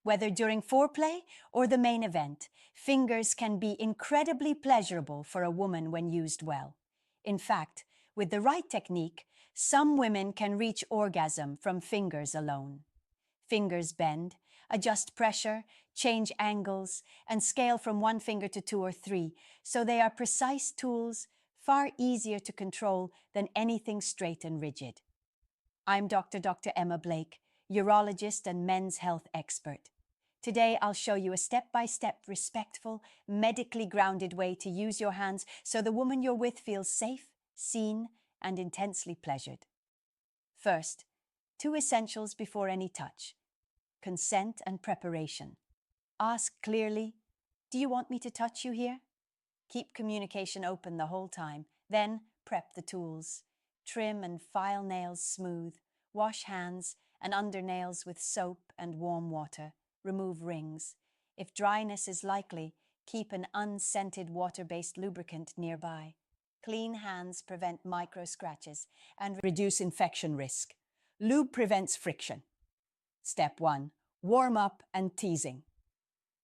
Whether during foreplay or the main event, fingers can be incredibly pleasurable for a woman when used well. In fact, with the right technique, some women can reach orgasm from fingers alone. Fingers bend, adjust pressure, change angles, and scale from one finger to two or three, so they are precise tools, far easier to control than anything straight and rigid. I'm Dr. Emma Blake, urologist and men's health expert. Today, I'll show you a step-by-step, respectful, medically grounded way to use your hands so the woman you're with feels safe, seen, and intensely pleasured. First, two essentials before any touch: consent and preparation. Ask clearly, "Do you want me to touch you here?" Keep communication open the whole time. Then prep the tools. Trim and file nails smooth. Wash hands and undernails with soap and warm water. Remove rings. If dryness is likely, keep an unscented water-based lubricant nearby. Clean hands prevent micro scratches and reduce infection risk. Lube prevents friction. Step 1. Warm up and teasing.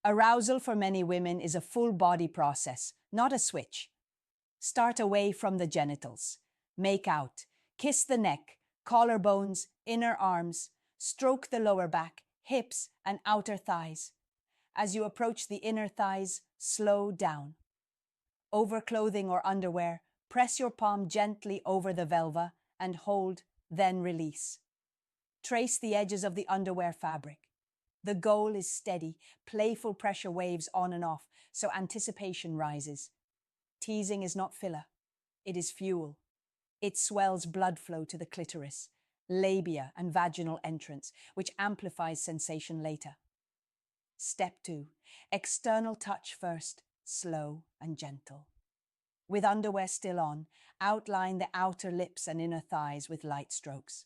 Arousal for many women is a full body process, not a switch. Start away from the genitals. Make out. Kiss the neck, collarbones, inner arms. Stroke the lower back, hips, and outer thighs. As you approach the inner thighs, slow down. Over clothing or underwear, press your palm gently over the vulva and hold, then release. Trace the edges of the underwear fabric. The goal is steady, playful pressure waves on and off, so anticipation rises. Teasing is not filler. It is fuel. It swells blood flow to the clitoris, labia, and vaginal entrance, which amplifies sensation later. Step 2. External touch first, slow and gentle. With underwear still on, outline the outer lips and inner thighs with light strokes.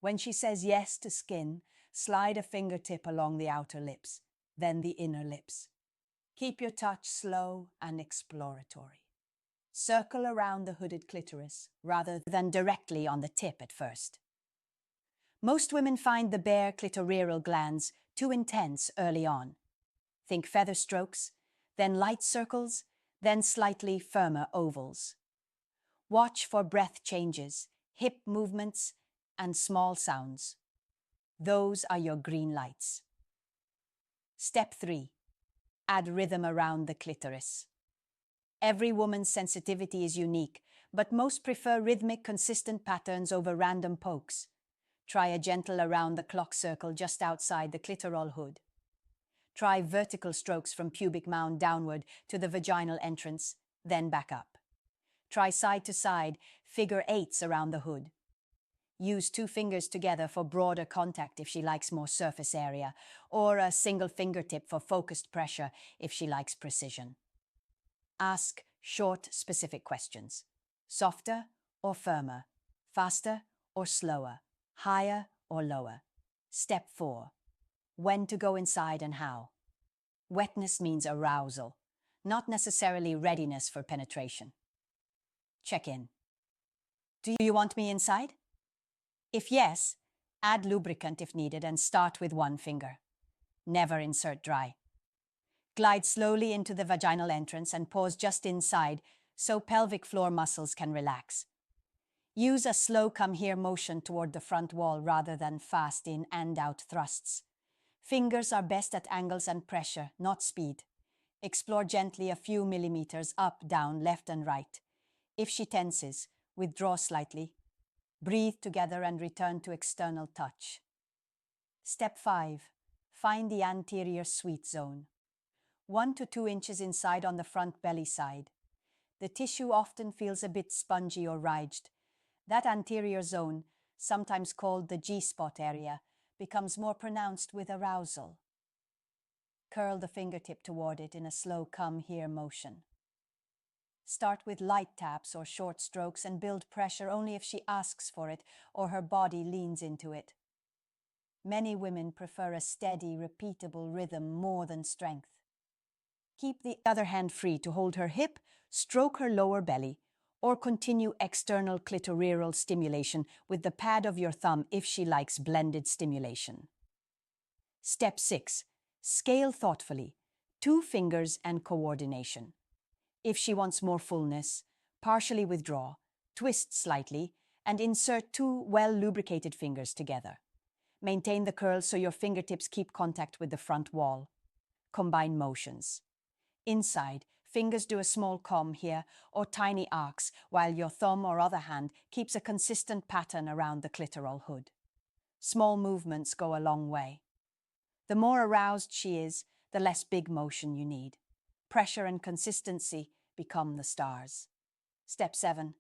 When she says yes to skin, slide a fingertip along the outer lips, then the inner lips. Keep your touch slow and exploratory. Circle around the hooded clitoris rather than directly on the tip at first. Most women find the bare clitoral glands too intense early on. Think feather strokes, then light circles, then slightly firmer ovals. Watch for breath changes, hip movements, and small sounds. Those are your green lights. Step 3. Add rhythm around the clitoris. Every woman's sensitivity is unique, but most prefer rhythmic, consistent patterns over random pokes. Try a gentle around-the-clock circle just outside the clitoral hood. Try vertical strokes from pubic mound downward to the vaginal entrance, then back up. Try side-to-side figure eights around the hood. Use two fingers together for broader contact if she likes more surface area, or a single fingertip for focused pressure if she likes precision. Ask short, specific questions. Softer or firmer? Faster or slower? Higher or lower? Step 4. When to go inside and how. Wetness means arousal, not necessarily readiness for penetration. Check in. Do you want me inside? If yes, add lubricant if needed and start with one finger. Never insert dry. Glide slowly into the vaginal entrance and pause just inside so pelvic floor muscles can relax. Use a slow come here motion toward the front wall rather than fast in and out thrusts. Fingers are best at angles and pressure, not speed. Explore gently a few millimeters up, down, left and right. If she tenses, withdraw slightly. Breathe together and return to external touch. Step 5. Find the anterior sweet zone. 1 to 2 inches inside on the front belly side. The tissue often feels a bit spongy or ridged. That anterior zone, sometimes called the G-spot area, becomes more pronounced with arousal. Curl the fingertip toward it in a slow come here motion. Start with light taps or short strokes and build pressure only if she asks for it or her body leans into it. Many women prefer a steady, repeatable rhythm more than strength. Keep the other hand free to hold her hip, stroke her lower belly, or continue external clitoral stimulation with the pad of your thumb if she likes blended stimulation. Step 6. Scale thoughtfully, 2 fingers and coordination. If she wants more fullness, partially withdraw, twist slightly, and insert 2 well-lubricated fingers together. Maintain the curl so your fingertips keep contact with the front wall. Combine motions. Inside, fingers do a small comb here or tiny arcs, while your thumb or other hand keeps a consistent pattern around the clitoral hood. Small movements go a long way. The more aroused she is, the less big motion you need. Pressure and consistency become the stars. Step 7.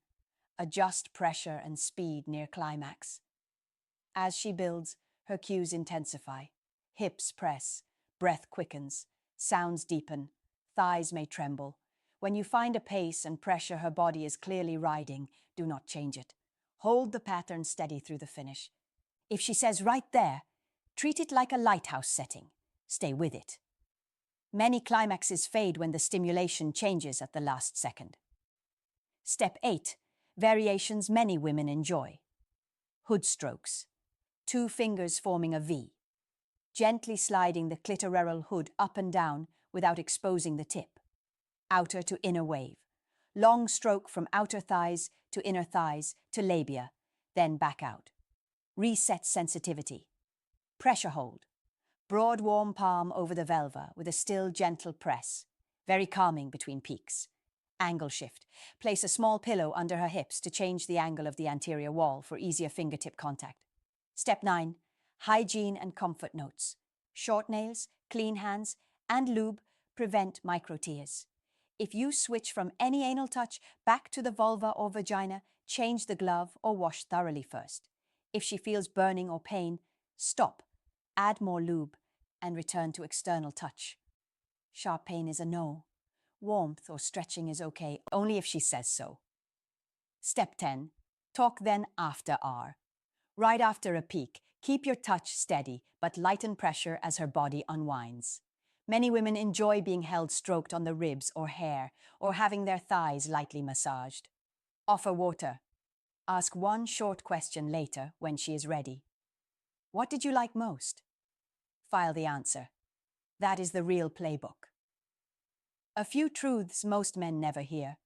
Adjust pressure and speed near climax. As she builds, her cues intensify. Hips press, breath quickens, sounds deepen, thighs may tremble. When you find a pace and pressure her body is clearly riding, do not change it. Hold the pattern steady through the finish. If she says right there, treat it like a lighthouse setting. Stay with it. Many climaxes fade when the stimulation changes at the last second. Step 8. Variations many women enjoy. Hood strokes. 2 fingers forming a V. Gently sliding the clitoral hood up and down without exposing the tip. Outer to inner wave. Long stroke from outer thighs to inner thighs to labia, then back out. Reset sensitivity. Pressure hold. Broad warm palm over the vulva with a still gentle press. Very calming between peaks. Angle shift. Place a small pillow under her hips to change the angle of the anterior wall for easier fingertip contact. Step 9. Hygiene and comfort notes. Short nails, clean hands, and lube prevent micro tears. If you switch from any anal touch back to the vulva or vagina, change the glove or wash thoroughly first. If she feels burning or pain, stop, add more lube, and return to external touch. Sharp pain is a no. Warmth or stretching is okay, only if she says so. Step 10. Talk then after R. Right after a peak, keep your touch steady, but lighten pressure as her body unwinds. Many women enjoy being held stroked on the ribs or hair, or having their thighs lightly massaged. Offer water. Ask one short question later when she is ready. What did you like most? File the answer. That is the real playbook. A few truths most men never hear.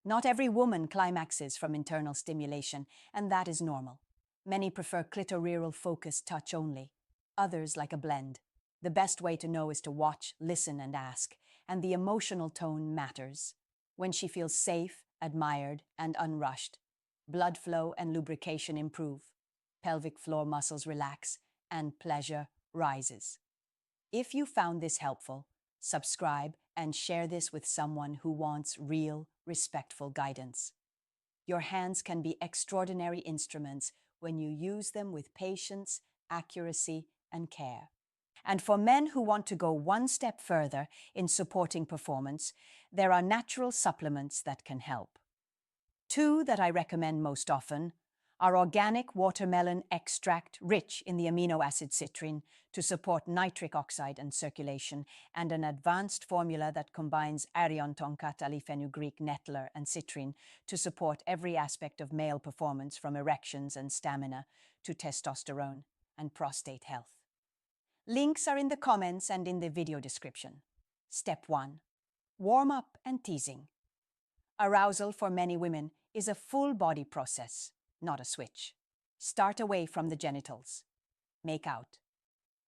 Not every woman climaxes from internal stimulation, and that is normal. Many prefer clitoral-focused touch only. Others like a blend. The best way to know is to watch, listen, and ask, and the emotional tone matters. When she feels safe, admired, and unrushed, blood flow and lubrication improve, pelvic floor muscles relax, and pleasure rises. If you found this helpful, subscribe and share this with someone who wants real, respectful guidance. Your hands can be extraordinary instruments when you use them with patience, accuracy, and care. And for men who want to go one step further in supporting performance, there are natural supplements that can help. 2 that I recommend most often are organic watermelon extract rich in the amino acid citrine to support nitric oxide and circulation, and an advanced formula that combines arion tonkat alifenugreek nettler and citrine to support every aspect of male performance from erections and stamina to testosterone and prostate health. Links are in the comments and in the video description. Step 1. Warm up and teasing. Arousal for many women is a full body process, not a switch. Start away from the genitals. Make out.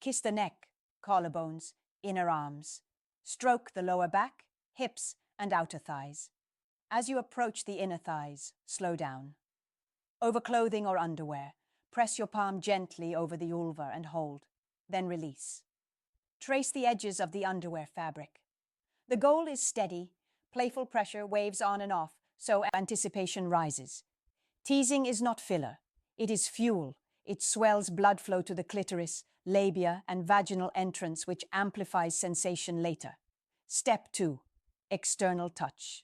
Kiss the neck, collarbones, inner arms. Stroke the lower back, hips, and outer thighs. As you approach the inner thighs, slow down. Over clothing or underwear, press your palm gently over the vulva and hold, then release. Trace the edges of the underwear fabric. The goal is steady, playful pressure waves on and off, so anticipation rises. Teasing is not filler. It is fuel. It swells blood flow to the clitoris, labia, and vaginal entrance, which amplifies sensation later. Step 2. External touch.